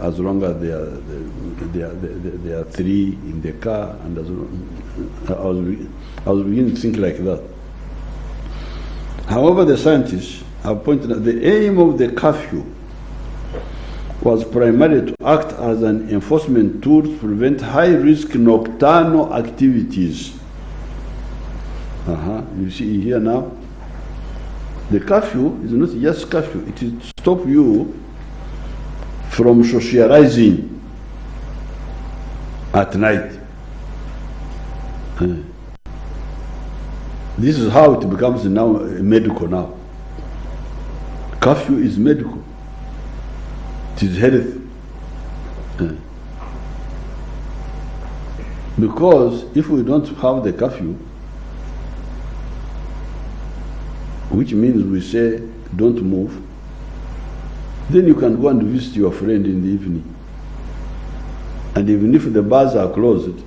as long as they are three in the car, and as long, I was beginning to think like that. However, the scientists have pointed out the aim of the curfew was primarily to act as an enforcement tool to prevent high-risk nocturnal activities. You see here now, the curfew is not just curfew, it is to stop you from socializing at night. This is how it becomes now medical now. Curfew is medical. It is health. Because if we don't have the curfew, which means we say don't move, then you can go and visit your friend in the evening. And even if the bars are closed,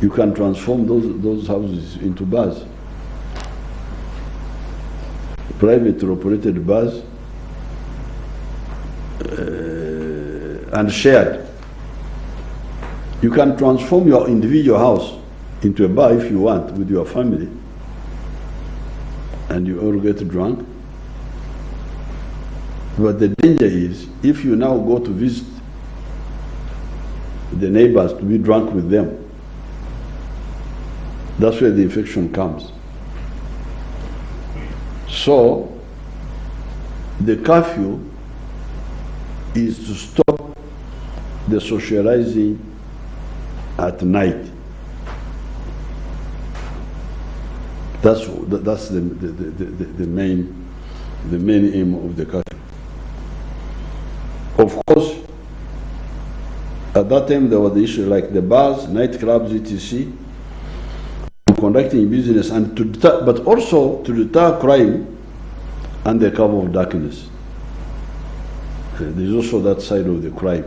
you can transform those houses into bars. Privately operated bars and shared. You can transform your individual house into a bar if you want with your family, and you all get drunk. But the danger is, if you now go to visit the neighbors to be drunk with them, that's where the infection comes. So, the curfew is to stop the socializing at night. That's the main aim of the curfew. Of course, at that time there was the issue like the bars, nightclubs, etc., conducting business, and to deter, but also to deter crime under cover of darkness. There is also that side of the crime.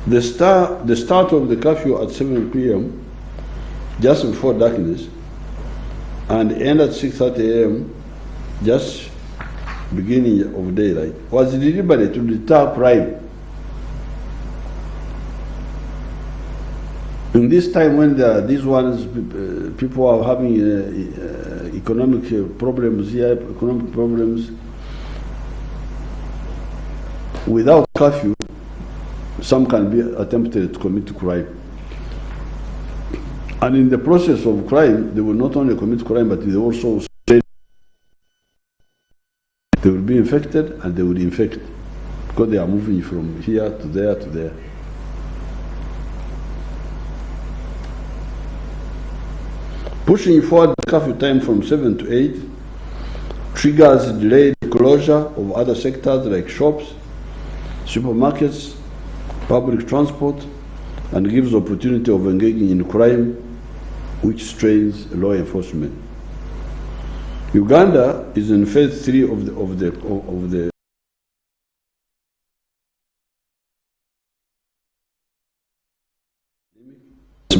The start of the curfew at 7 p.m., just before darkness, and end at 6:30 a.m., just beginning of daylight, was deliberate to deter crime. In this time when these ones, people are having economic problems here, economic problems, without curfew, some can be attempted to commit crime. And in the process of crime, they will not only commit crime, but they also spread. They will be infected and they will infect, because they are moving from here to there to there. Pushing forward the curfew time from 7 to 8 triggers delayed closure of other sectors like shops, supermarkets, public transport, and gives opportunity of engaging in crime, which strains law enforcement. Uganda is in phase 3 of the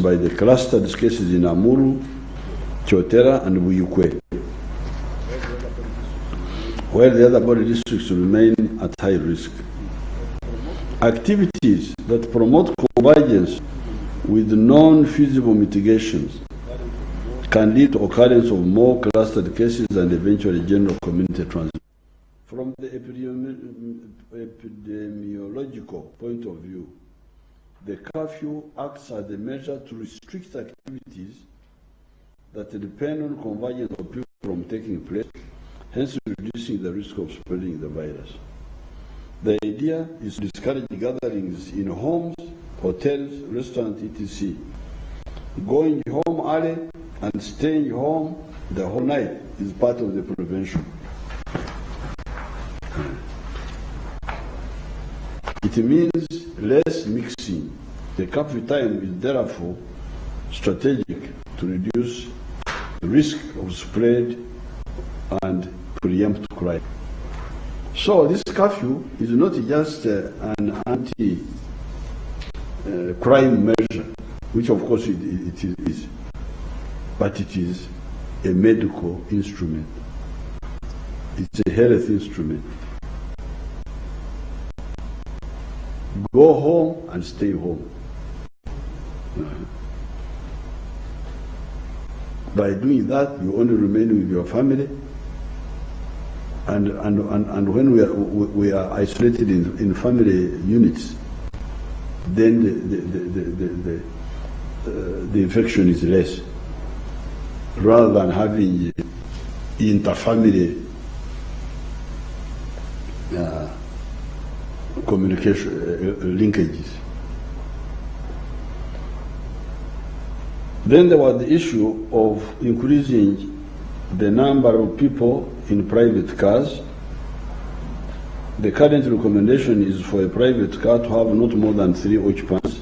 by the clustered cases in Amuru, Chotera, and Buyukwe, while the other body districts remain at high risk. Activities that promote convergence with non-feasible mitigations can lead to occurrence of more clustered cases and eventually general community transmission. From the epidemiological point of view, the curfew acts as a measure to restrict activities that depend on convergence of people from taking place, hence reducing the risk of spreading the virus. The idea is to discourage gatherings in homes, hotels, restaurants, etc. Going home early and staying home the whole night is part of the prevention. It means less mixing. The curfew time is therefore strategic to reduce the risk of spread and preempt crime. So this curfew is not just an anti-crime measure, which of course it is, but it is a medical instrument. It's a health instrument. Go home and stay home. By doing that, you only remain with your family. And when we are isolated in family units, then the infection is less, rather than having interfamily communication linkages. Then there was the issue of increasing the number of people in private cars. The current recommendation is for a private car to have not more than 3 occupants,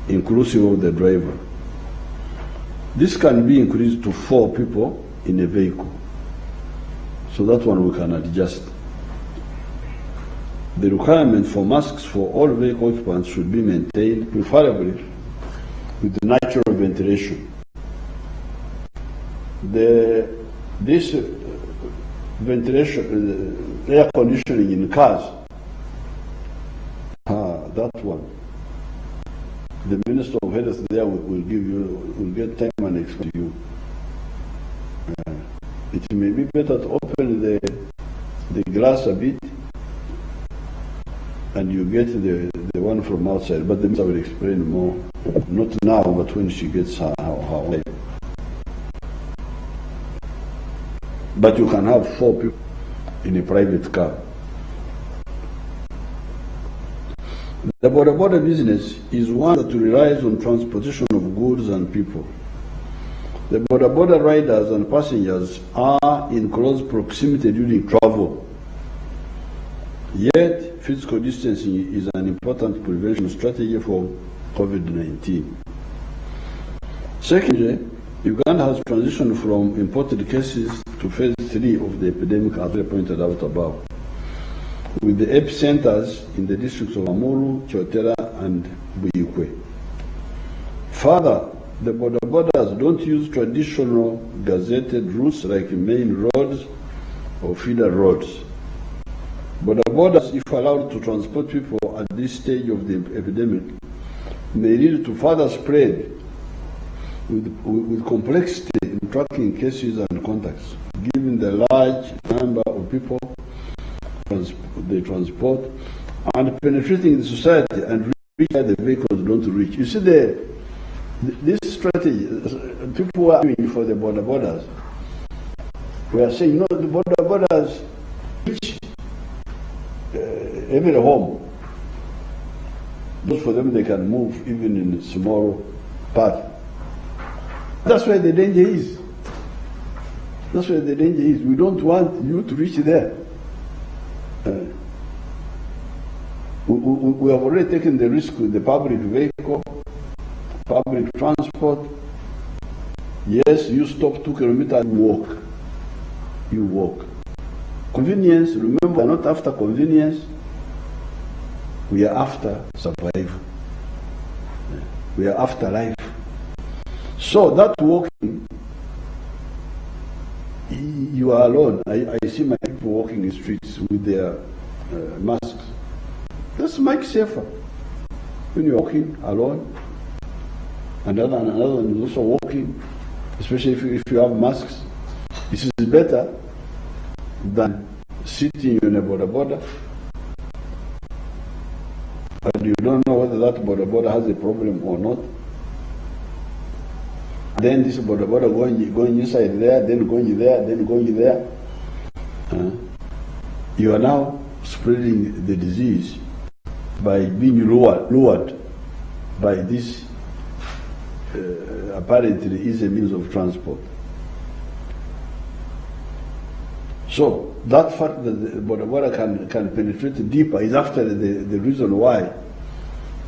inclusive of the driver. This can be increased to 4 people in a vehicle. So that one we can adjust. The requirement for masks for all vehicle occupants should be maintained, preferably with natural ventilation. This ventilation, air conditioning in cars, that one, the Minister of Health there will get time and explain to you. It may be better to open the glass a bit and you get the one from outside, but the Minister will explain more, not now, but when she gets her wife. But you can have 4 people in a private car. The Boda business is one that relies on transportation of goods and people. The Boda riders and passengers are in close proximity during travel. Yet, physical distancing is an important prevention strategy for COVID-19. Secondly, Uganda has transitioned from imported cases to phase 3 of the epidemic, as I pointed out above, with the epicenters in the districts of Amuru, Chotera, and Buyikwe. Further, the Bodas don't use traditional gazetted routes like main roads or feeder roads. Bodas, if allowed to transport people at this stage of the epidemic, may lead to further spread with complexity in tracking cases and contacts, given the large number of people they transport and penetrating the society and reach where the vehicles don't reach. You see, this strategy, people are doing for the Bodas. We are saying, no, the Bodas reach every home. Those for them, they can move even in a small part. That's where the danger is. That's where the danger is. We don't want you to reach there. We have already taken the risk with the public vehicle, public transport. Yes, you stop 2 kilometers, you walk. Convenience, remember, we are not after convenience, we are after survival. We are after life. So that walking, you are alone. I see my people walking in the streets with their masks. That's much safer. When you're walking alone, another one is also walking, especially if you have masks. This is better than sitting in a Boda, and you don't know whether that Boda has a problem or not. Then this Boda going inside there, then going there, then going there. You are now spreading the disease by being lured by this apparently easy means of transport. So that fact that the Boda can penetrate deeper is after the reason why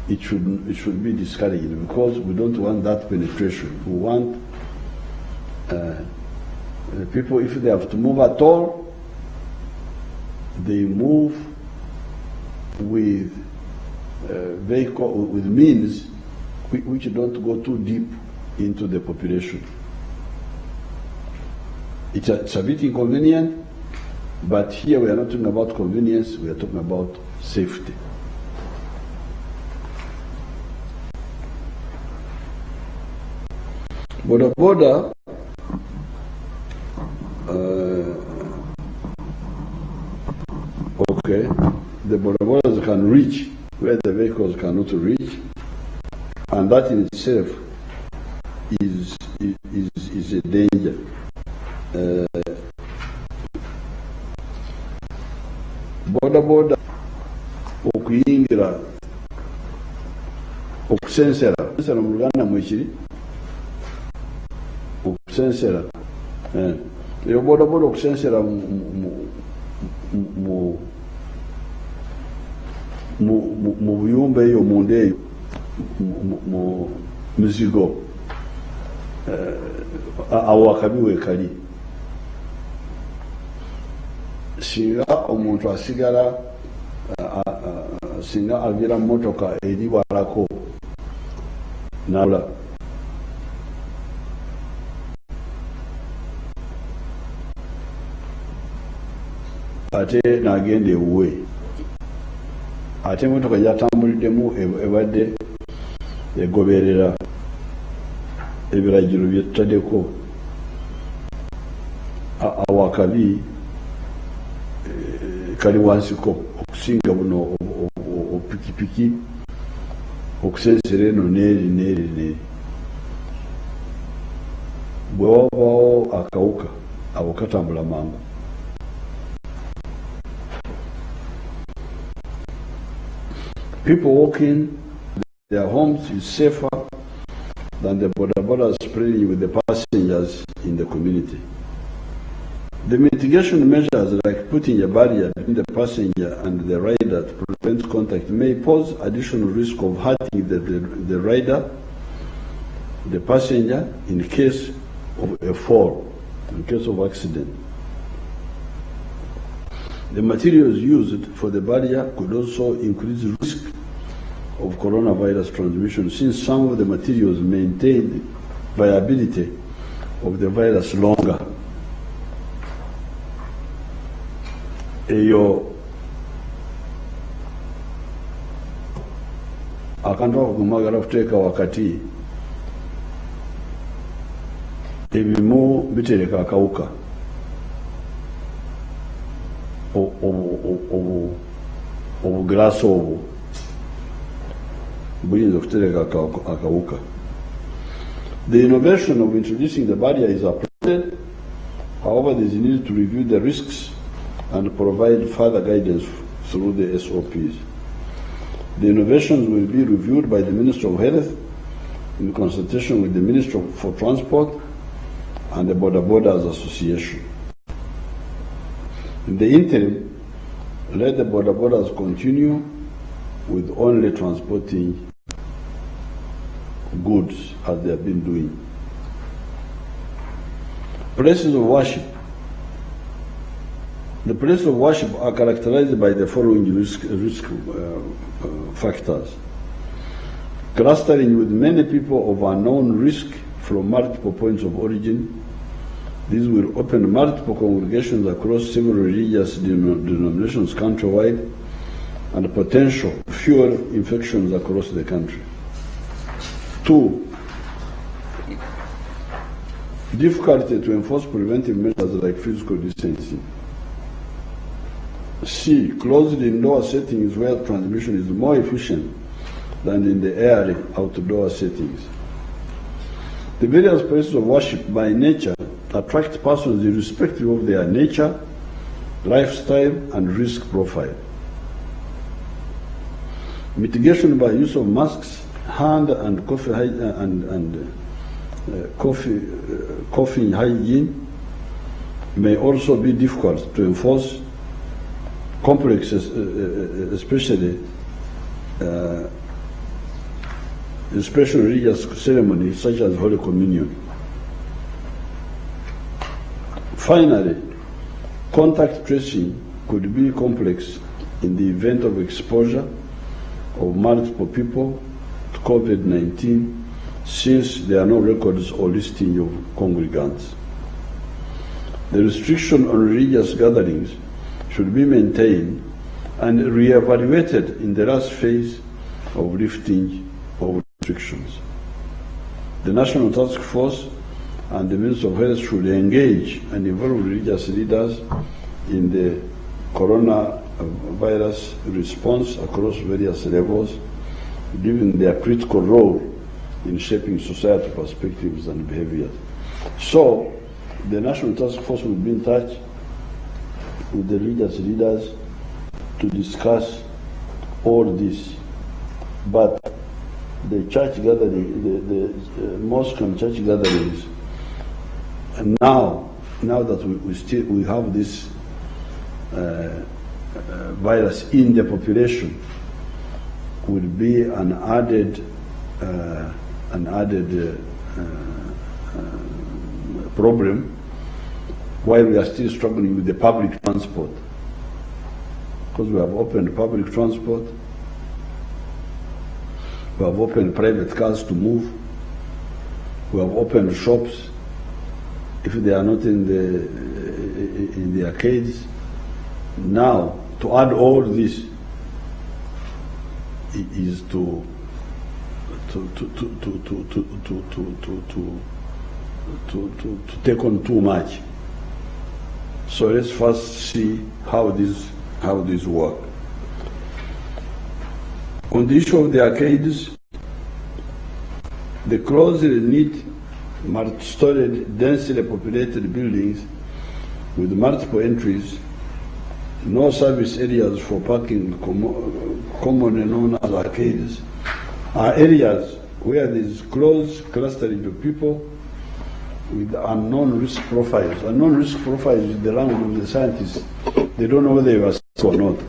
it should be discouraged, because we don't want that penetration. We want people, if they have to move at all, they move with vehicle, with means which don't go too deep into the population. It's a bit inconvenient, But here we are not talking about convenience, we are talking about safety. Boda, okay, the bodas can reach where the vehicles cannot reach, and that in itself is a danger. Boda okuyingira okusensera mu Luganda mwekiri okusensera eyo boda okusensera mu buyumba eyo munda eyo mu mizigo awo akabi weekali singa omuntu asigala singa agira motoka eri walako nala ate nagenda ewuwe ate motoka gyatambulidemu ebadde egoberera ebiragiro byetutaddeko awo akabi kali wansiko okusinga buno opikipiki okusensera eno neeri bwe wabaawo akawuka abo katambula mangu. People walking their homes is safer than the boda spreading with the passengers in the community. The mitigation measures like putting a barrier between the passenger and the rider to prevent contact may pose additional risk of hurting the rider, the passenger, in case of a fall, in case of accident. The materials used for the barrier could also increase risk of coronavirus transmission, since some of the materials maintain the viability of the virus longer. Eyo akantu akumagala kuteeka wakati ebimu bitereka akawuka obugiraasi obwo buyinza okutereka akawuka. The innovation of introducing the barrier is applauded. However, there is a need to review the risks and provide further guidance through the SOPs. The innovations will be reviewed by the Minister of Health in consultation with the Minister for Transport and the Bodas Association. In the interim, let the Bodas continue with only transporting goods as they have been doing. Places of worship. The places of worship are characterized by the following risk factors. Clustering with many people of unknown risk from multiple points of origin. These will open multiple congregations across several religious denominations countrywide and potential fuel infections across the country. 2. Difficulty to enforce preventive measures like physical distancing. C. Closed indoor settings where transmission is more efficient than in the airy outdoor settings. The various places of worship by nature attract persons irrespective of their nature, lifestyle, and risk profile. Mitigation by use of masks, hand and coughing hygiene may also be difficult to enforce. Complex, especially special religious ceremonies such as Holy Communion. Finally, contact tracing could be complex in the event of exposure of multiple people to COVID-19, since there are no records or listing of congregants. The restriction on religious gatherings should be maintained and re-evaluated in the last phase of lifting of restrictions. The National Task Force and the Minister of Health should engage and involve religious leaders in the coronavirus response across various levels, given their critical role in shaping societal perspectives and behaviors. So, the National Task Force will be in touch with the religious leaders to discuss all this. But the church gathering, the mosque and church gatherings, and now that we have this virus in the population, will be an added problem, while we are still struggling with the public transport. Because we have opened public transport, we have opened private cars to move, we have opened shops. If they are not in the arcades, now to add all this is to take on too much. So let's first see how this work. On the issue of the arcades, the closely knit, multi-storied, densely populated buildings with multiple entries, no service areas for parking, commonly known as arcades, are areas where there is close clustering of people with unknown risk profiles. Unknown risk profiles is the language of the scientists. They don't know whether they were sick or not.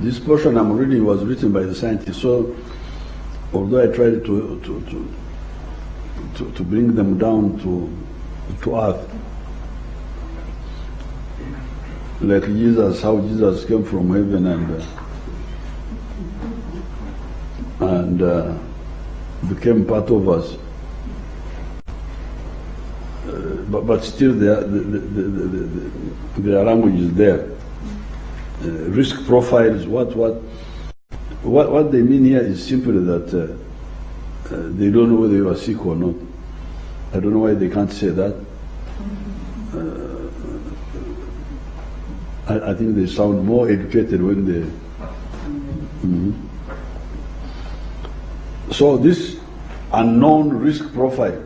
This portion I'm reading was written by the scientists, so although I tried to bring them down to earth, like Jesus, how Jesus came from heaven and became part of us, but still their language is there. Risk profiles, what they mean here is simply that they don't know whether you are sick or not. I don't know why they can't say that. I think they sound more educated when they... So this unknown risk profile,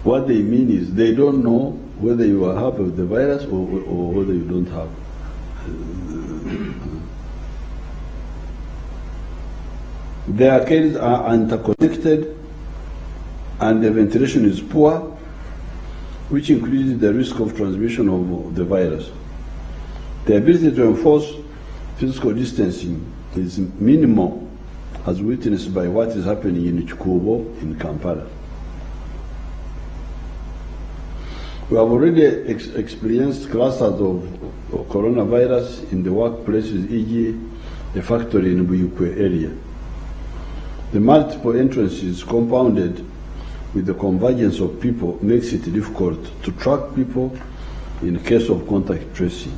what they mean is they don't know whether you have the virus or whether you don't have. The arcades are interconnected and the ventilation is poor, which increases the risk of transmission of the virus. The ability to enforce physical distancing is minimal, as witnessed by what is happening in Chikubo in Kampala. We have already experienced clusters of coronavirus in the workplaces, e.g. a factory in Buyukwe area. The multiple entrances compounded with the convergence of people makes it difficult to track people in case of contact tracing.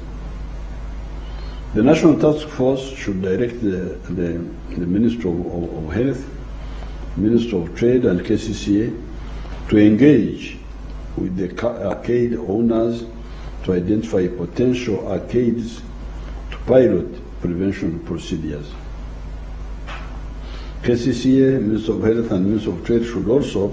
The National Task Force should direct the Minister of Health, Minister of Trade and KCCA to engage with the arcade owners to identify potential arcades to pilot prevention procedures. KCCA, Minister of Health and Minister of Trade should also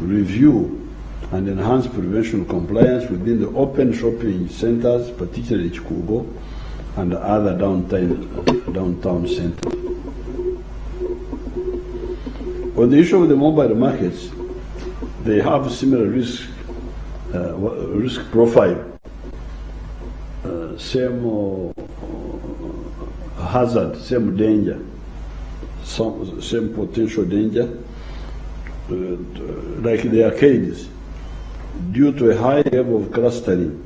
review and enhance prevention compliance within the open shopping centers, particularly Chikugo and other downtown centers. On the issue of the mobile markets, they have similar risk profile, same hazard, same danger, same potential danger, like the arcades, due to a high level of clustering.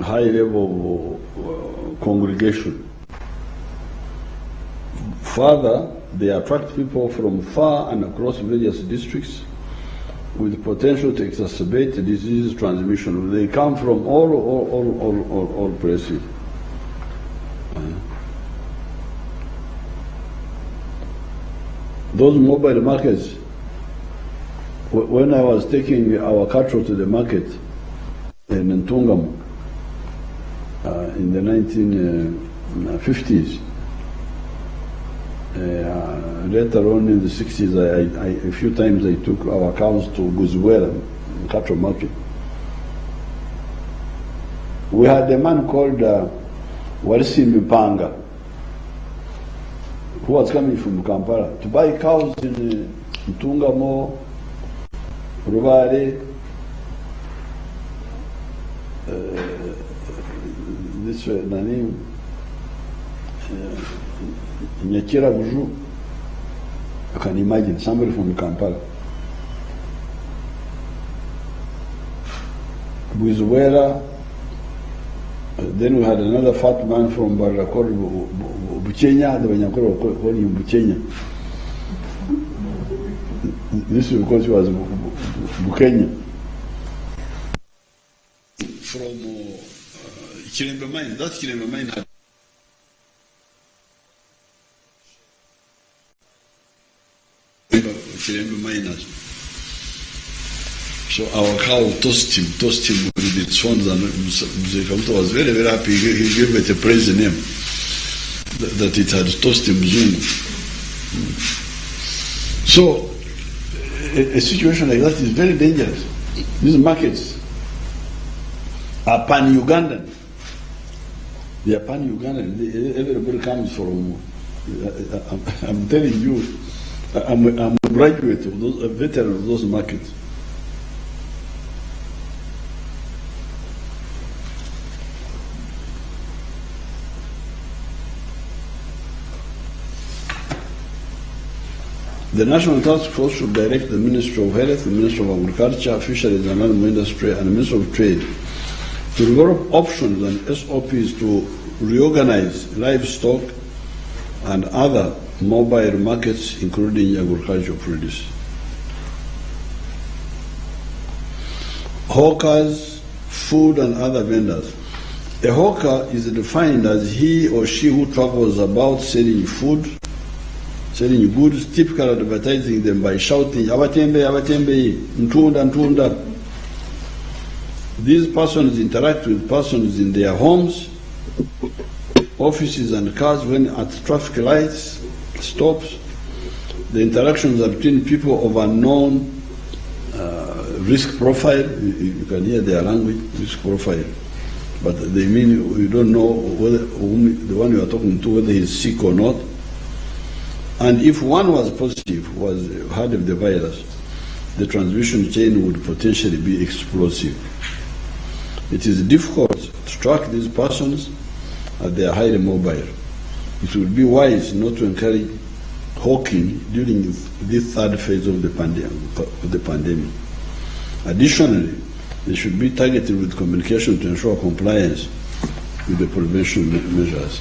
high level congregation. Further, they attract people from far and across various districts with potential to exacerbate disease transmission. They come from all places. Those mobile markets, when I was taking our cattle to the market in Ntungamo in the 1950s, later on in the 60s, a few times I took our cows to Guzuela, cattle market. We had a man called Warisi Panga, who was coming from Kampala to buy cows in Ntungamo, Rubare, this name, Nyakira Buju. You can imagine somebody from Kampala. Buzuela. Then we had another fat man from Barra called Buchenya, the Banyakoro called him Buchenya. This is because he was Bukenya. From Kirembe mine, that Kirembe mine had Kirembe miners. So our cow tossed him with its horns, and Mzee was very, very happy. He gave it a praise name that it had tossed him Zungu. So a situation like that is very dangerous. These markets are pan-Ugandan. They are pan-Ugandan. Everybody comes from. I'm telling you, I'm a graduate of those, a veteran of those markets. The National Task Force should direct the Ministry of Health, the Ministry of Agriculture, Fisheries and Animal Industry, and the Ministry of Trade to develop options and SOPs to reorganize livestock and other mobile markets, including agricultural produce. Hawkers, food and other vendors. A hawker is defined as he or she who travels about selling food, selling goods, typically advertising them by shouting, "Abatembe, abatembe, ntunda, ntunda." These persons interact with persons in their homes, offices and cars when at traffic lights, stops. The interactions are between people of unknown risk profile. You can hear their language, risk profile. But they mean you don't know whether the one you are talking to, whether he's sick or not. And if one was positive, had the virus, the transmission chain would potentially be explosive. It is difficult to track these persons as they are highly mobile. It would be wise not to encourage hawking during this third phase of the pandemic. Additionally, they should be targeted with communication to ensure compliance with the prevention measures.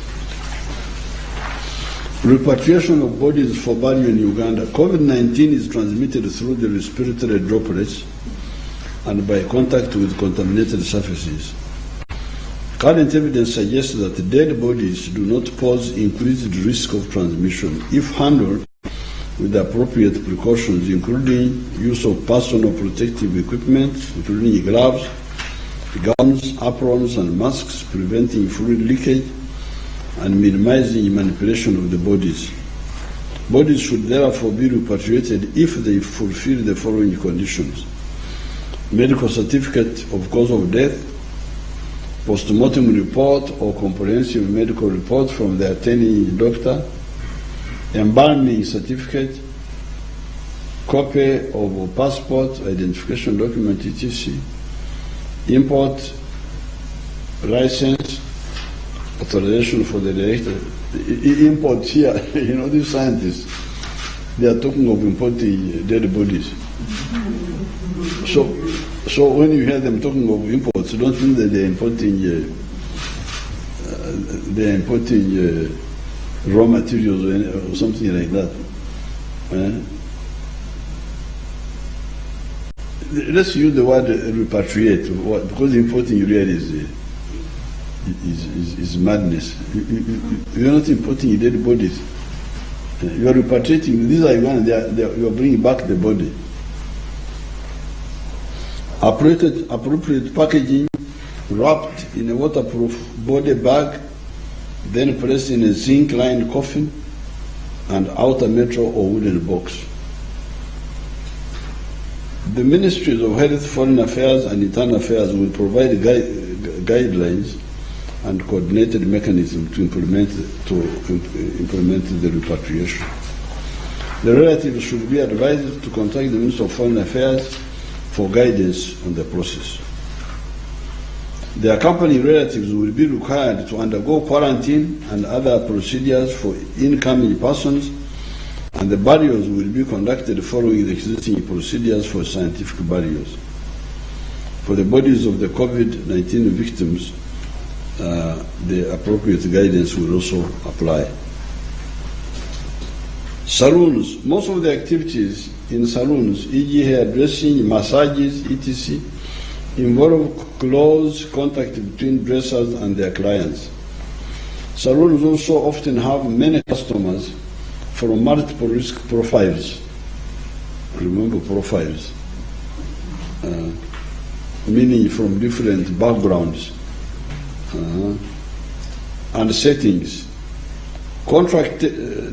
Repatriation of bodies for burial in Uganda. COVID-19 is transmitted through the respiratory droplets and by contact with contaminated surfaces. Current evidence suggests that dead bodies do not pose increased risk of transmission if handled with appropriate precautions, including use of personal protective equipment, including gloves, gowns, aprons, and masks, preventing fluid leakage, and minimizing manipulation of the bodies. Bodies should therefore be repatriated if they fulfill the following conditions: medical certificate of cause of death, post-mortem report or comprehensive medical report from the attending doctor, embalming certificate, copy of a passport, identification document, etc., import license, authorization for the director. Import here, these scientists, they are talking of importing dead bodies. So when you hear them talking of imports, don't think that they're importing raw materials or something like that. Let's use the word repatriate, because importing really is madness. You are not importing dead bodies. You are repatriating. These are Ugandans. You are bringing back the body. Appropriate packaging, wrapped in a waterproof body bag, then placed in a zinc-lined coffin and outer metal or wooden box. The Ministries of Health, Foreign Affairs and Internal Affairs will provide guidelines and coordinated mechanism to implement the repatriation. The relatives should be advised to contact the Minister of Foreign Affairs for guidance on the process. The accompanying relatives will be required to undergo quarantine and other procedures for incoming persons, and the burials will be conducted following the existing procedures for scientific burials. For the bodies of the COVID-19 victims, the appropriate guidance will also apply. Salons. Most of the activities in salons, e.g. hairdressing, massages, etc., involve close contact between dressers and their clients. Salons also often have many customers from multiple risk profiles. Remember profiles, meaning from different backgrounds and settings. Contract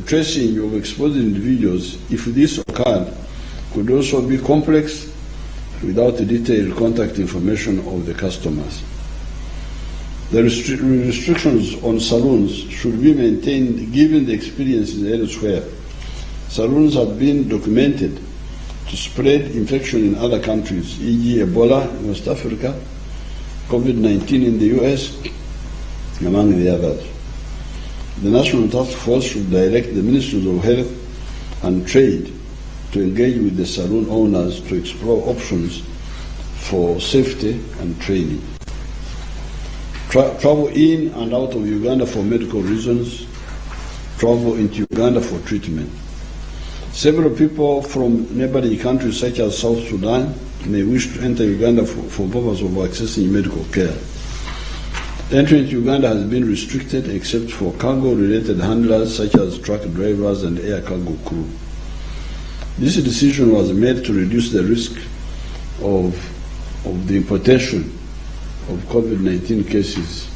tracing of exposed individuals, if this occurred, could also be complex without detailed contact information of the customers. The restrictions on salons should be maintained given the experiences elsewhere. Salons have been documented to spread infection in other countries, e.g. Ebola in West Africa, COVID-19 in the US, among the others. The National Task Force should direct the Ministries of Health and Trade to engage with the salon owners to explore options for safety and training. Travel in and out of Uganda for medical reasons, travel into Uganda for treatment. Several people from neighboring countries such as South Sudan may wish to enter Uganda for purpose of accessing medical care. Entry into Uganda has been restricted except for cargo-related handlers such as truck drivers and air cargo crew. This decision was made to reduce the risk of the importation of COVID-19 cases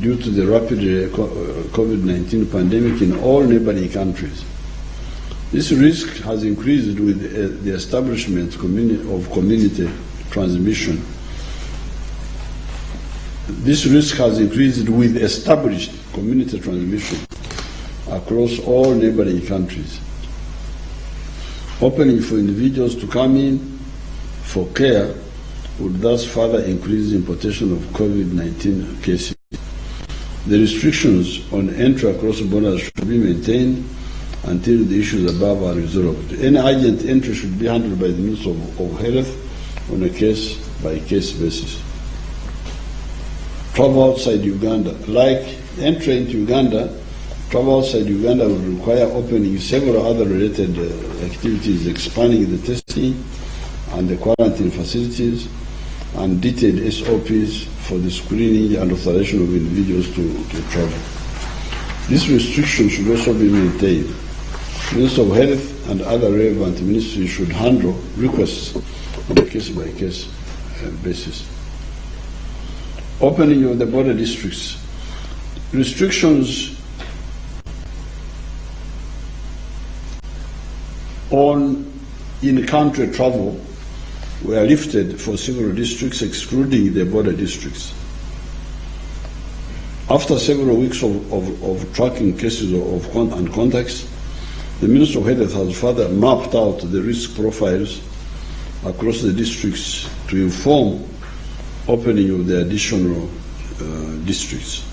due to the rapid COVID-19 pandemic in all neighboring countries. This risk has increased with the establishment of community transmission. This risk has increased with established community transmission across all neighboring countries. Opening for individuals to come in for care would thus further increase the importation of COVID-19 cases. The restrictions on entry across borders should be maintained until the issues above are resolved. Any urgent entry should be handled by the Minister of Health on a case-by-case basis. Travel outside Uganda. Like entry into Uganda, travel outside Uganda will require opening several other related activities, expanding the testing and the quarantine facilities, and detailed SOPs for the screening and authorization of individuals to travel. This restriction should also be maintained. Minister of Health and other relevant ministries should handle requests on a case-by-case basis. Opening of the border districts. Restrictions on in-country travel were lifted for several districts, excluding the border districts. After several weeks of tracking cases and contacts, the Minister of Health has further mapped out the risk profiles across the districts to inform opening of the additional districts.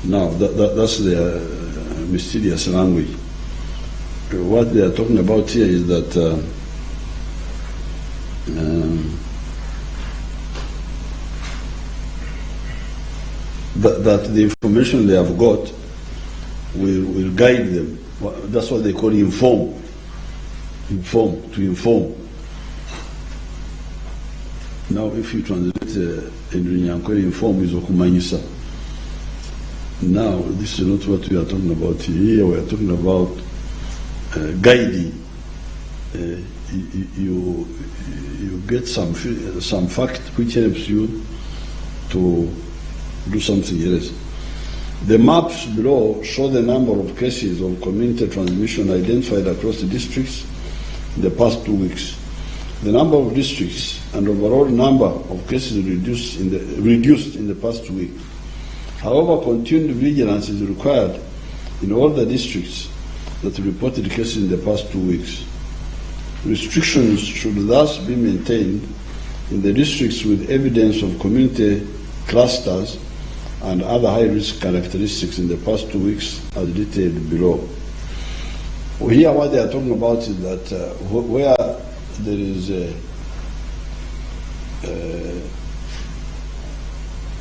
Now, that's the mysterious language. what they are talking about here is that that the information they have got will guide them. That's what they call inform. To inform. Now, if you translate in inform is okumanyisa. Now, this is not what we are talking about here. We are talking about guiding. You get some fact which helps you to do something else. The maps below show the number of cases of community transmission identified across the districts in the past 2 weeks. The number of districts and overall number of cases reduced in the past week. However, continued vigilance is required in all the districts that reported cases in the past 2 weeks. Restrictions should thus be maintained in the districts with evidence of community clusters and other high-risk characteristics in the past 2 weeks as detailed below. Here what they are talking about is that where there is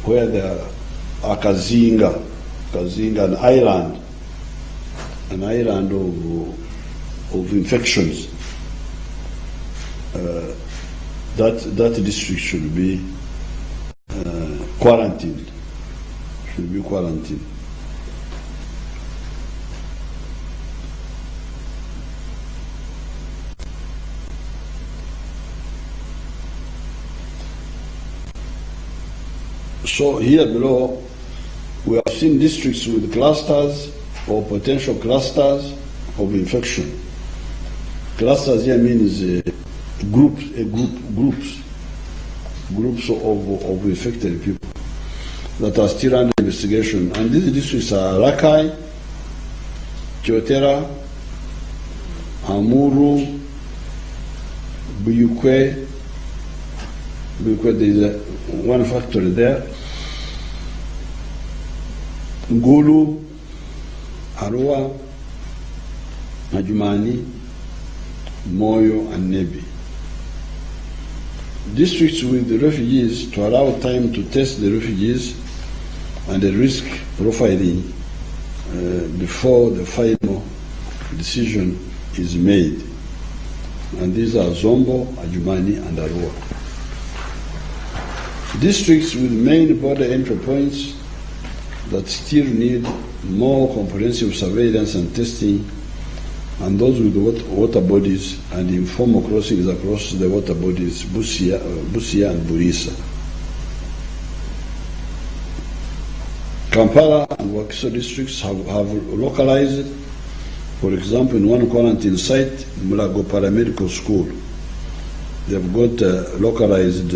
where there are Kazinga, an island of infections, that district should be quarantined. So here below, we have seen districts with clusters or potential clusters of infection. Clusters here means groups of infected people that are still under investigation. And these districts are Rakai, Kyotera, Amuru, Buyukwe, there is one factory there, Ngulu, Arua, Majumani, Moyo, and Nebi. Districts with the refugees to allow time to test the refugees and the risk profiling before the final decision is made. And these are Zombo, Ajumani, and Arua. Districts with main border entry points that still need more comprehensive surveillance and testing, and those with water bodies and informal crossings across the water bodies, Busia and Burisa. Kampala and Wakiso districts have localized, for example, in one quarantine site, Mulago Paramedical School. They've got localized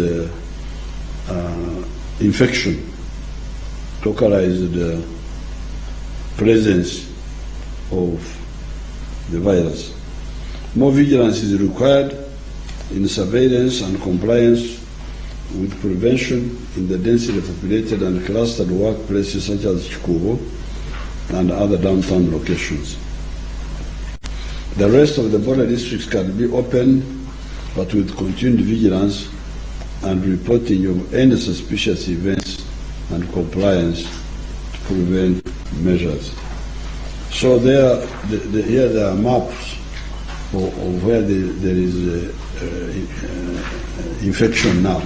infection, localized presence of the virus. More vigilance is required in surveillance and compliance with prevention in the densely populated and clustered workplaces such as Chikubo and other downtown locations. The rest of the border districts can be opened, but with continued vigilance and reporting of any suspicious events and compliance to prevent measures. So here there are maps of where there is infection now.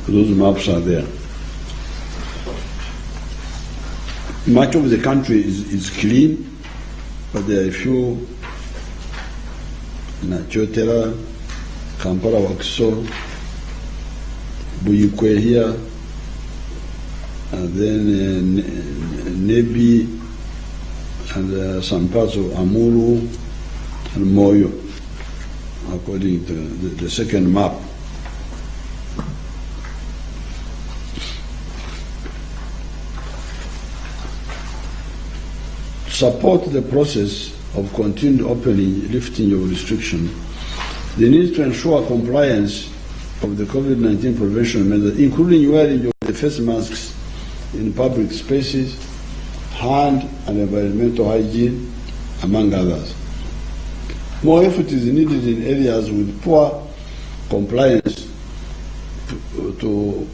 Those maps are there. Much of the country is clean, but there are a few, Nachotera, Kampala, Wakiso, Buyukwe here, and then Nebi, and some parts of Amuru and Moyo, according to the second map. Support the process of continued opening, lifting of restriction. They need to ensure compliance of the COVID-19 prevention measures, including wearing the face masks in public spaces, hand and environmental hygiene, among others. More effort is needed in areas with poor compliance to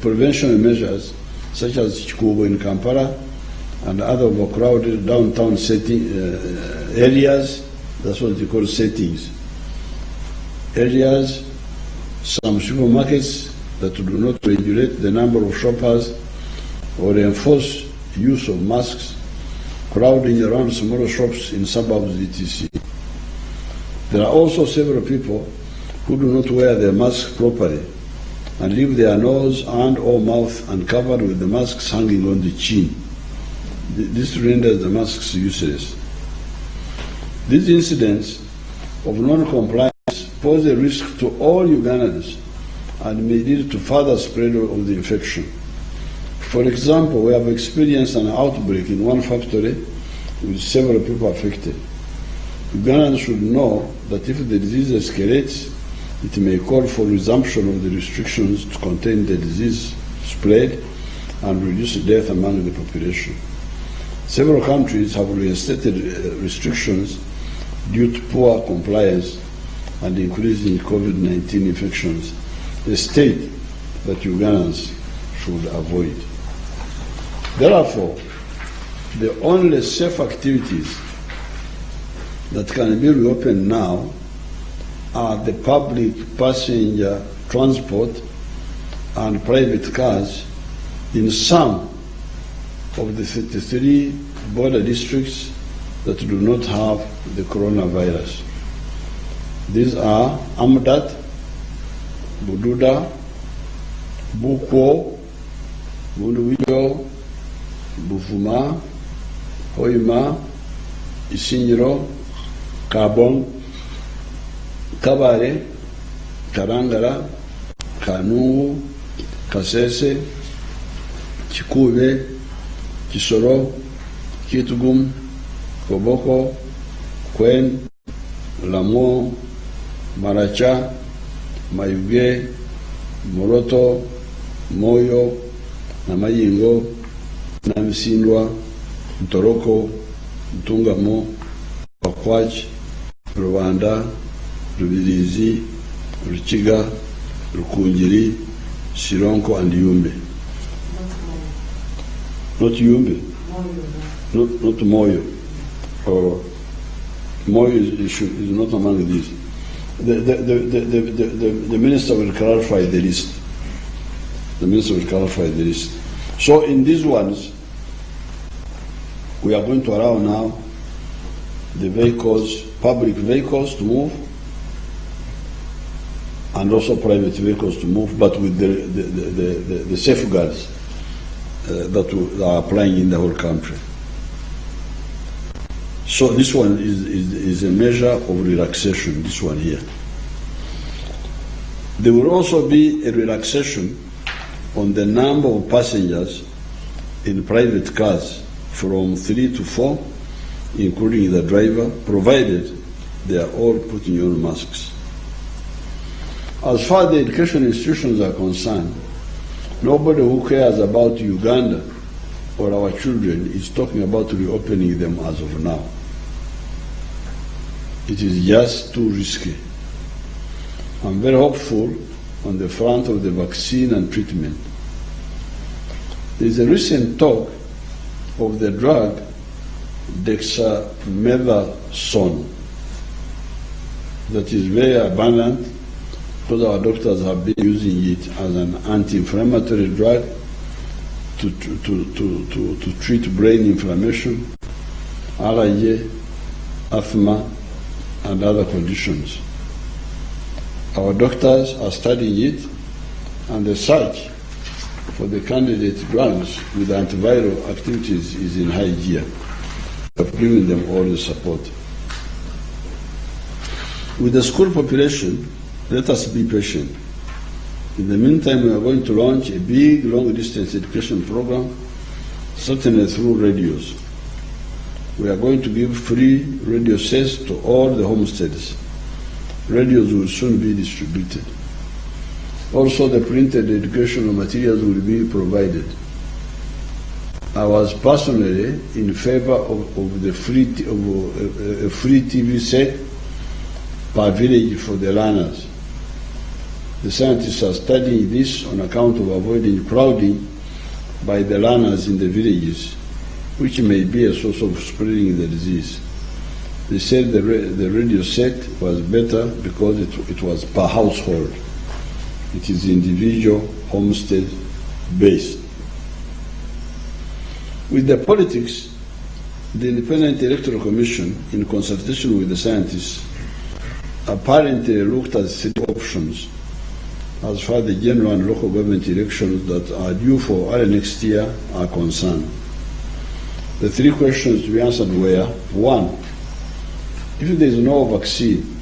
prevention measures, such as Chikubo in Kampala and other overcrowded downtown areas. That's what they call settings. Areas, some supermarkets that do not regulate the number of shoppers or enforce use of masks, crowding around smaller shops in suburbs, etc. There are also several people who do not wear their masks properly and leave their nose and or mouth uncovered with the masks hanging on the chin. This renders the masks useless. These incidents of non-compliance pose a risk to all Ugandans and may lead to further spread of the infection. For example, we have experienced an outbreak in one factory with several people affected. Ugandans should know that if the disease escalates, it may call for resumption of the restrictions to contain the disease spread and reduce death among the population. Several countries have reinstated restrictions due to poor compliance and increasing COVID-19 infections, a state that Ugandans should avoid. Therefore, the only safe activities that can be reopened now are the public passenger transport and private cars in some of the 33 border districts that do not have the coronavirus. These are Amdat, Bududa, Bukwo, Bunduwiyo, Bufuma, Hoima, Isinyiro, Kabong, Kabare, Karangara, Kanungu, Kasese, Chikube, Kisoro, Kitugum, Koboko, Kwen, Lamo, Maracha, Mayuge, Moroto, Moyo, Namayingo, Namisindwa, Ntoroko, Ntungamo, Pakwach, Rwanda, Rubirizi, Ruchiga, Rukungiri, Sironko, and Yumbe. Not Yumbe, not Moyo. Or Moyo is not among these. The minister will clarify the list. The minister will clarify the list. So in these ones, we are going to allow now the vehicles, public vehicles to move, and also private vehicles to move, but with the safeguards that are applying in the whole country. So this one is a measure of relaxation, this one here. There will also be a relaxation on the number of passengers in private cars from 3 to 4, including the driver, provided they are all putting on masks. As far as the education institutions are concerned, nobody who cares about Uganda or our children is talking about reopening them as of now. It is just too risky. I'm very hopeful on the front of the vaccine and treatment. There is a recent talk of the drug dexamethasone that is very abundant because our doctors have been using it as an anti-inflammatory drug to treat brain inflammation, allergy, asthma, and other conditions. Our doctors are studying it, and the search for the candidate drugs with antiviral activities is in high gear. We have given them all the support. With the school population, let us be patient. In the meantime, we are going to launch a big long-distance education program, certainly through radios. We are going to give free radio sets to all the homesteads. Radios will soon be distributed. Also, the printed educational materials will be provided. I was personally in favor of the free TV set per village for the learners. The scientists are studying this on account of avoiding crowding by the learners in the villages, which may be a source of spreading the disease. They said the radio set was better because it was per household. It is individual, homestead based. With the politics, the Independent Electoral Commission, in consultation with the scientists, apparently looked at three options as far as the general and local government elections that are due for early next year are concerned. The three questions to be answered were: one, if there is no vaccine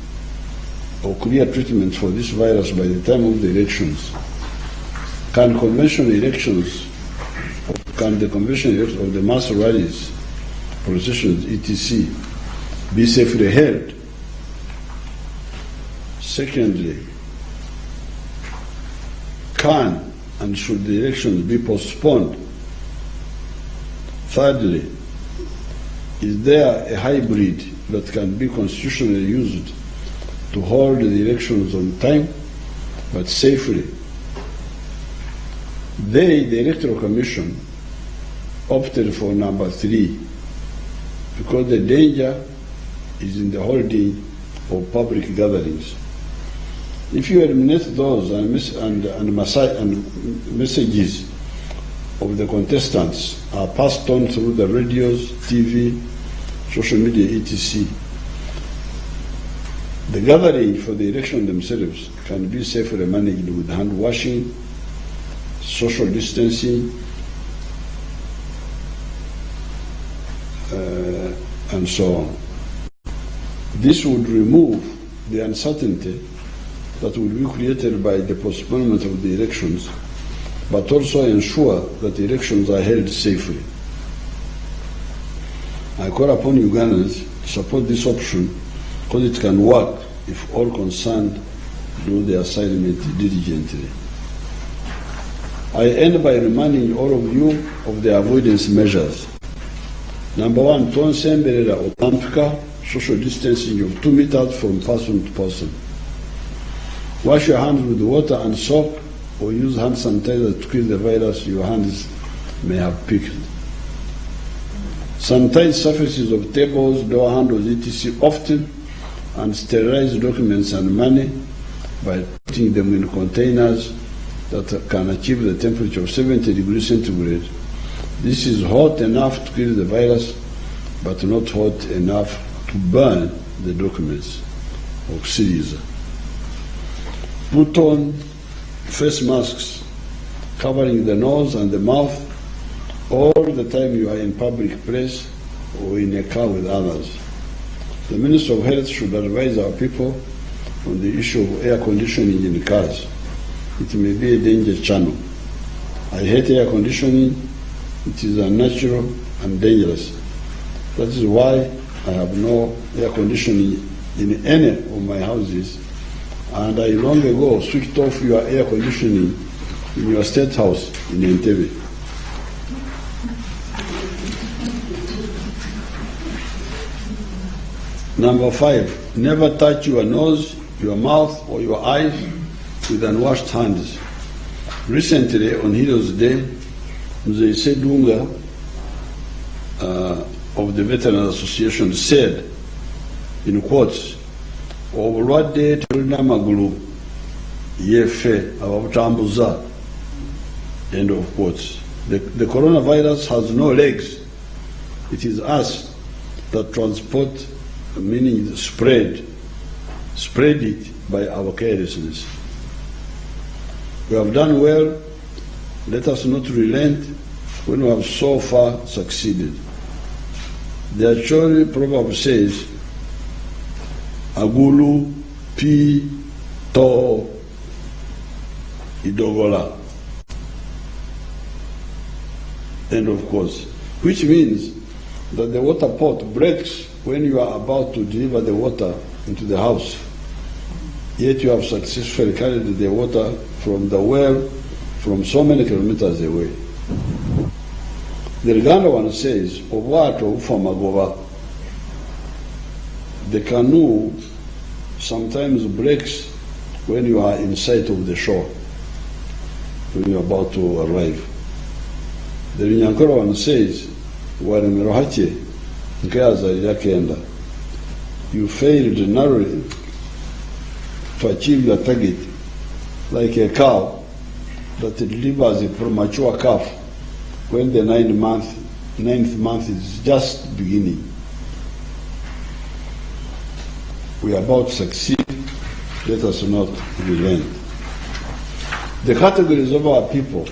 or clear treatment for this virus by the time of the elections, can the conventional elections of the mass rallies, processions, etc., be safely held? Secondly, can and should the elections be postponed? Thirdly, is there a hybrid that can be constitutionally used to hold the elections on time but safely? They, the Electoral Commission, opted for number 3 because the danger is in the holding of public gatherings. If you eliminate those and messages of the contestants are passed on through the radios, TV, social media, etc., the gathering for the election themselves can be safely managed with hand washing, social distancing, and so on. This would remove the uncertainty that would be created by the postponement of the elections, but also ensure that the elections are held safely. I call upon Ugandans to support this option because it can work if all concerned do their assignment diligently. I end by reminding all of you of the avoidance measures. Number 1, tonsemberera okampika, social distancing of 2 meters from person to person. Wash your hands with water and soap, or use hand sanitizer to kill the virus your hands may have picked. Sanitize surfaces of tables, door handles, etc. often, and sterilize documents and money by putting them in containers that can achieve the temperature of 70 degrees centigrade. This is hot enough to kill the virus, but not hot enough to burn the documents or series. Put on face masks covering the nose and the mouth all the time you are in public place or in a car with others. The Minister of Health should advise our people on the issue of air conditioning in cars. It may be a danger channel. I hate air conditioning. It is unnatural and dangerous. That is why I have no air conditioning in any of my houses, and I long ago switched off your air conditioning in your state house in Entebbe. Number 5, never touch your nose, your mouth, or your eyes with unwashed hands. Recently, on Heroes Day, Museveni Dunga of the Veterans Association said, in quotes, obulwadde tulina magulu yefe ababutambuza, end of quotes. The coronavirus has no legs. It is us that transport, meaning spread it by our carelessness. We have done well. Let us not relent when we have so far succeeded. The Acholi proverb says, Agulu pi to idogola, end of quotes, which means that the water pot breaks when you are about to deliver the water into the house, yet you have successfully carried the water from the well from so many kilometers away. The Uganda one says, Obwato Famagoba, the canoe sometimes breaks when you are in sight of the shore, when you are about to arrive. The Runyankore one says, Warimirohache, Nkayaza Yakenda, you failed narrowly to achieve your target, like a cow that delivers a premature calf when the ninth month is just beginning. We are about to succeed, let us not relent. The categories of our people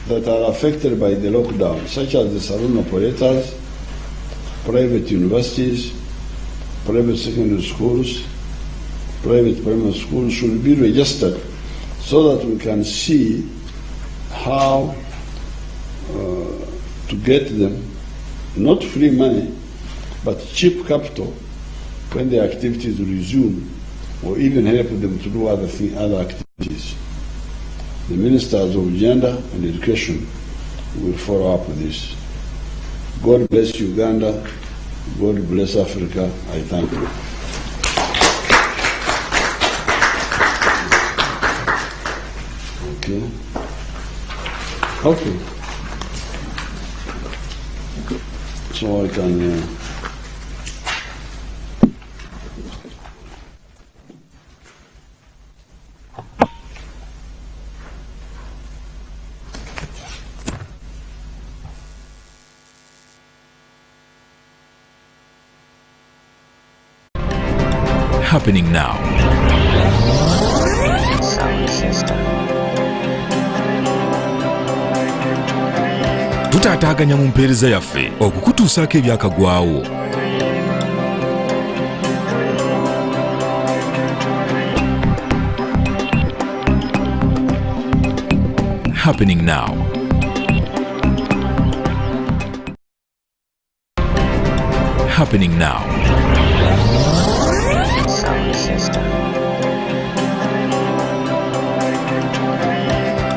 that are affected by the lockdown, such as the Salon operators, private universities, private secondary schools, private primary schools, should be registered so that we can see how to get them, not free money, but cheap capital when the activities resume, or even help them to do other activities. The ministers of gender and education will follow up with this. God bless Uganda. God bless Africa. I thank you. Okay. So I can. Happening now. Tutaataganya mu mpeereza yaffe okukutuusaako ebyakagwawo. Happening now. Happening now.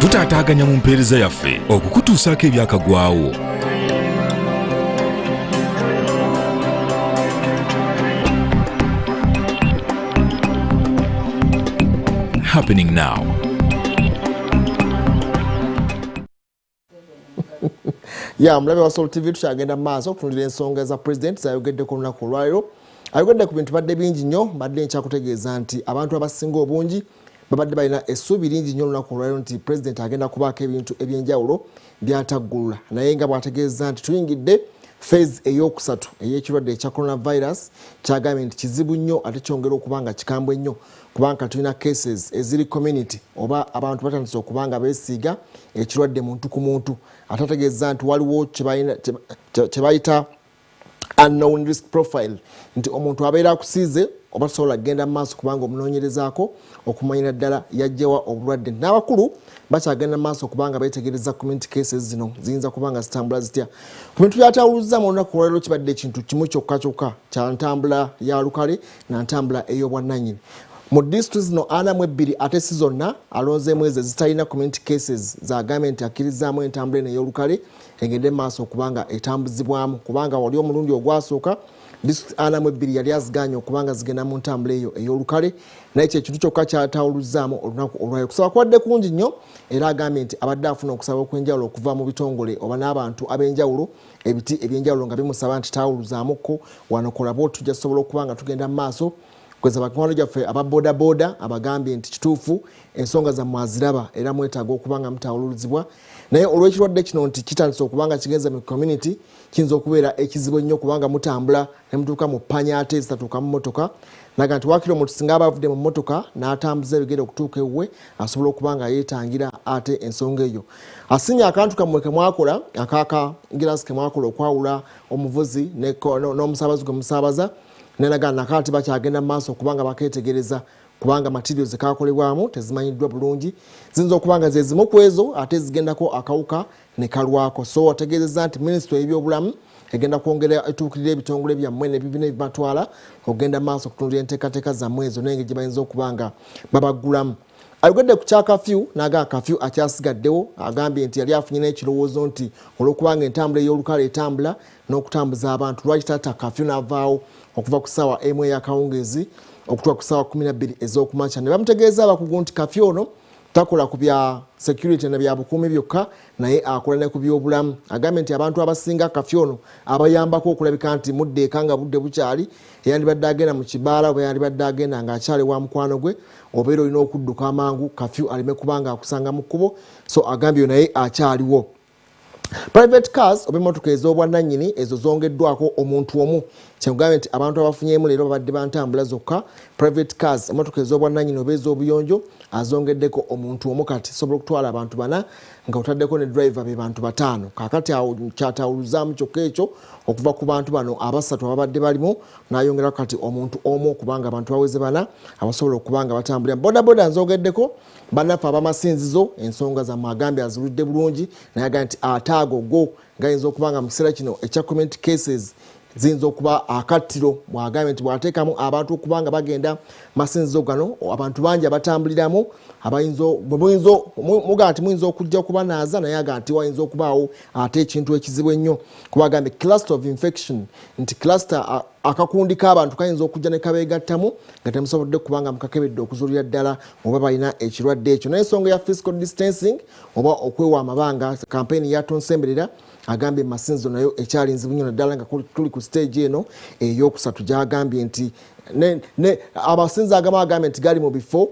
Tutaataganya mu mpeereza yaffe okukutuusaako ebyakagwawo. Happening now. Mulabe wa Sol TV tukyagenda maaso okutunulira ensonga za president zayogedde ku lunaku olwaleero. Ayogedde ku bintu badde bingi nnyo, badde nkyakutegeeza nti abantu abasinga obungi babadde balina essuubi lingi nnyo olunaku olwaleero nti president agenda kubaako ebintu ebyenjawulo byataggulula. Naye nga bw'ategeeza nti tuyingidde phase ey'okusatu ey'ekirwadde ekya coronavirus, kyagambye nti kizibu nnyo ate kyongera okuba nga kikambwe nnyo kubanga tulina cases eziri community oba abantu batandise okuba nga beesiiga ekirwadde muntu ku muntu. Ate ategeeza nti waliwo kye bayita unknown risk profile, nti omuntu abeera akusiize oba tosobola kugenda mu maaso kubanga omunoonyerezaako okumanyira ddala yajjawa obulwadde. N'abakulu bakyagenda mu maaso kubanga beetegereza community cases zino ziyinza kubanga zitambula zitya. Ku bintu byatawuluzza mu lunaku olwaleero kibadde ekintu kimu kyokka kyokka kya ntambula ya lukale na ntambula ey'obwannannyini. Mu districts zino 42 ate si zonna alonzeemu ezo zitalina community cases zagambye nti akkirizzaamu entambula eno ey'olukale egende maaso okubanga etambuzibwamu, kubanga wali omulundi ogwasooka district 42 yali aziganye okubanga zigenda mu ntambula eyo ey'olukale, naye kyekintu kyokka kyatawuluzzaamu olunaku olwaleero. Kusaba kwadde kungi nnyo era agambye nti abadde afuna okusaba okw'enjawulo okuva mu bitongole oba n'abantu ab'enjawulo, ebiti eby'enjawulo nga bimusaba nti tawuluzzaamuko wano kolabo tujja kusobola okuba nga tugenda mu maaso. Kweza bakiwano gyaffe aba boda abagambye nti kituufu ensonga zammwe aziraba era mwetaaga okubanga mutawuluzibwa. Naye olw'ekirwadde kino nti kitandise okubanga kigenza mu community kiyinza okubeera ekizibu ennyo kubanga mutambula ne mutuuka mu ppanya ate zitatuuka mu mmotoka. Naga nti waakiri omuntu singa aba avudde mu mmotoka n'atambuza ebigere okutuuka ewuwe asobola okubanga yeetangira ate ensonga eyo. Asinya akantu kammwe ke mwakola girasi ke mwakola okwawula omuvuzi n'omusaabazi gwe musaabaza. Nenagana nakati bakyagenda mu maaso kubanga bakeetegereza kubanga materials zikakolebwamu tezimanyiddwa bulungi, ziyinza okubanga ze zimu ku ezo ate zigendako akawuka ne kalwako. So ategeezezza nti minisitule y'ebyobulamu egenda kwongera etuukirira ebitongole byammwe n'ebibiina ebibatwala okugenda maaso okutunulira enteekateeka zammwe ezo n'engeri gye bayinza okubanga babaggulamu. ayogedde ku kya kafyu n'agamba kafyu akyasigaddewo agambye nti yali afunye n'ekirowoozo nti olw'okubanga entambula ey'olukale etambula n'okutambuza abantu lwaki taata kafyu n'avaawo okuva ku ssaawa emu ey'akawungeezi okutuuka ku ssaawa 12 ez'okumakya ne bamutegeeza abakugu nti kafyu ono takola ku bya security na bya bukuumi byokka naye akola ne ku by'obulamu agambye nti abantu abasinga kafyu ono abayambako okulabika nti muddeeka nga budde bukyali eyandibadde agenda mu kibaala oba yandibadde agenda ng'akyali wa mukwano gwe obeera olina okudduka amangu kafyu aleme kubanga akusanga mu kkubo so agambye naye akyaliwo. Private cars oba emmotoka ez'obwannannyini ezo zongeddwako omuntu omu kyekugambye nti abantu abafunyeemu leero babadde bantambula zokka. Private cars emmotoka ez'obwannannyini oba ez'obuyonjo azongeddeko omuntu omu kati sobola okutwala abantu 4 nga otaddeko ne driver be bantu 5 kaakati awo kyatawuluzaamu kyokka ekyo okuva ku bantu bano 3 ababadde balimu n'ayongera kati omuntu omu okubanga abantu baweze 4 abasobola okubanga batambulira. Boda nzogeddeko bannaffe abamasinzizo ensonga zammwe agambye azirudde bulungi naye agambye nti ataago go gayinza okubanga mu kiseera kino ekya community cases ziyinza okuba akattiro bw'agambye nti bw'ateekamu abantu okubanga bagenda masinzizo gano abantu bangi abatambuliramu muga nti muyinza okujja okubanaaza naye aga nti wayinza okubaawo ate ekintu ekizibu ennyo kuba agambye cluster of infection nti cluster akakundi k'abantu kayinza okujja ne kabeegattamu nga temusobodde kubanga mukakebedde okuzuulira ddala oba balina ekirwadde ekyo n'ensonga ya physical distancing oba okwewa amabanga kampeyini yatonsemberera agambye masinzo nayo ekyali nzibu nnyo naddala nga tuli ku stage eno ey'okusatu gy'agambye nti abasinza agamu agambye nti gali mu bifo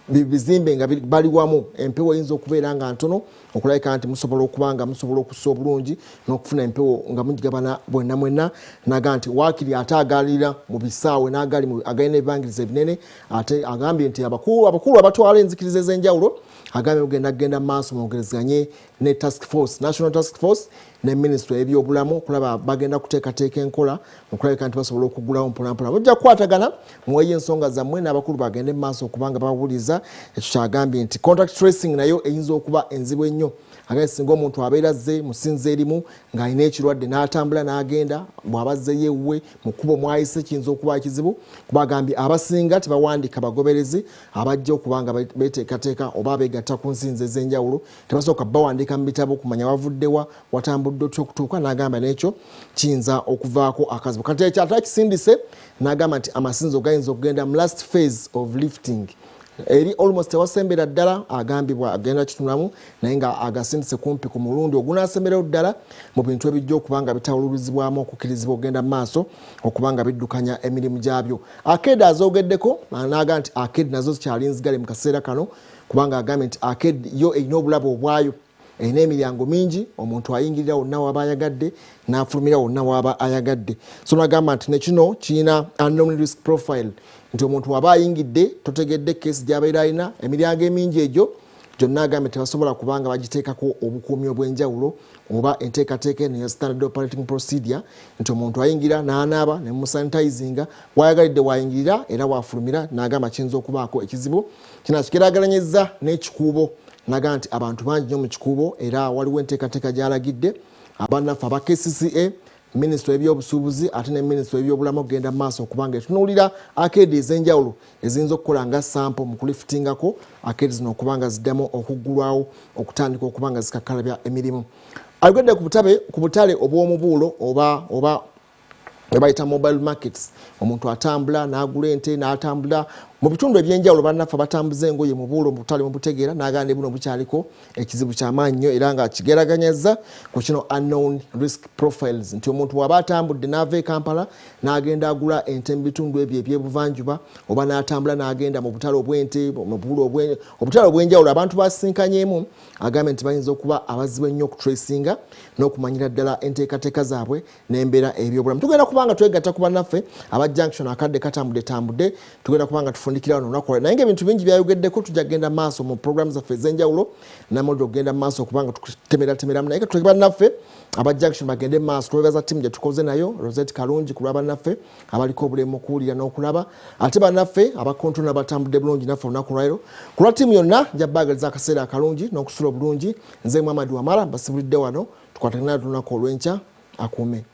bizimbe nga bali wamu empewo eyinza okubeera nga ntono okulabika nti musobola okubanga musobola okussa obulungi n'okufuna empewo nga mugigabana bwenna mwenna naga nti waakiri ate agalira mu bisaawe agalina ebibangiriza ebinene ate agambye nti abakulu abatwala enzikiriza ez'enjawulo agambye genda mu maaso mwogerezanye ne national task force ne ministry y'ebyobulamu okulaba bagenda kuteekateeka enkola okulabika nti basobola okugulawo mpolampola mujja kukwatagana muweeyo ensonga zammwe n'abakulu bagende mu maaso okubanga bawuliza ekyo kyagambye nti contact tracing nayo eyinza okuba enzibu ennyo agambye singa omuntu abeera azze musinza erimu ng'alina ekirwadde n'atambula n'agenda bw'abazzeyo ewuwe mu kkubo mwayise kiyinza okuba ekizibu kuba agambye abasinga tebawandiika bagoberezi abajja okubanga beteekateeka oba beegatta ku nsinza ez'enjawulo tebasooka bawandiika mu bitabo kumanya wavuddewa watambudde otya okutuuka n'agamba n'ekyo kiyinza okuvaako akazibu kati ekyo ate akisindise n'agamba nti amasinzo gayinza okugenda mu last phase of lifting eri almost tewasembera ddala agambibwa agenda kitunulamu naye nga agasindise kumpi ku mulundi ogunaasemberawo ddala mu bintu ebijja okubanga bitawululizibwamu okukkirizibwa okugenda mu maaso okubanga biddukanya emirimu gyabyo. Arcade azogeddeko n'agamba nti arcade nazo zikyali nzigale mu kaseera kano kubanga agambye nti arcade yo erina obulabe obwayo erina emiryango mingi omuntu ayingirira wonna waba ayagadde n'afulumira wonna waba ayagadde so nagamba nti nekino kirina unknown risk profile nti omuntu waba ayingidde totegedde keesi gy'abeera alina emiryango emingi egyo gyonna agambye tebasobola kubanga bagiteekako obukuumi obw'enjawulo oba enteekateeka eno ya standard operating procedure nti omuntu ayingira n'anaaba ne musanitizinga wayagalidde wayingirira era wafulumira n'agamba kiyinza okubaako ekizibu kino kikiraagalanyizza n'ekikuubo naga nti abantu bangi nnyo mu kikuubo era waliwo enteekateeka gy'alagidde abannaffe aba KCCA minisitule y'ebyobusuubuzi ate ne minisitule y'ebyobulamu okugenda mu maaso okubanga etunuulira arcade ez'enjawulo eziyinza okukola nga sampo mu kulifitingako arcade zino okubanga ziddamu okuggulwawo okutandika okubanga zikakkalabya emirimu. Ayogedde ku butale obw'omubuulo oba bayita mobile markets omuntu atambula n'agula ente n'atambula mu bitundu ebyenjawulo bannaffe batambuza engoye mu buulo mu butale mubutegeera n'agamba buno bukyaliko ekizibu ky'amaanyi nnyo era nga kigeraganyazza ku kino unknown risk profiles nti omuntu waba atambudde n'ava e Kampala n'agenda agula ente mu bitundu ebyo ebyebuvanjuba oba n'atambula n'agenda mu butale obw'ente mu buulo obutale obw'enjawulo abantu basinkanyeemu agambye nti bayinza okuba abazibu ennyo okutracinga n'okumanyira ddala enteekateeka zaabwe n'embeera ebyobulamu. Tugenda kubanga twegatta ku bannaffe aba junction akadde katambudde tugenda kubanga tufundikira wano nakola naye ebintu bingi byayogeddeko tujja kugenda maaso mu programs zaffe ez'enjawulo namuliro okugenda maaso okubanga tutemeratemeramu naye katuleke bannaffe aba junction bagende maaso twebaza ttiimu gye tukoze nayo Rosette Kalungi ku lwa bannaffe abaliko obulemu okuwulira n'okulaba ate bannaffe abakontola batambudde bulungi naffe olunaku lwaliro ku lwa ttiimu yonna nja baagaliza akaseera akalungi n'okusula obulungi nze Muhammad Wamala mbasibulidde wano tukwatagana lunaku olw'enkya akuume.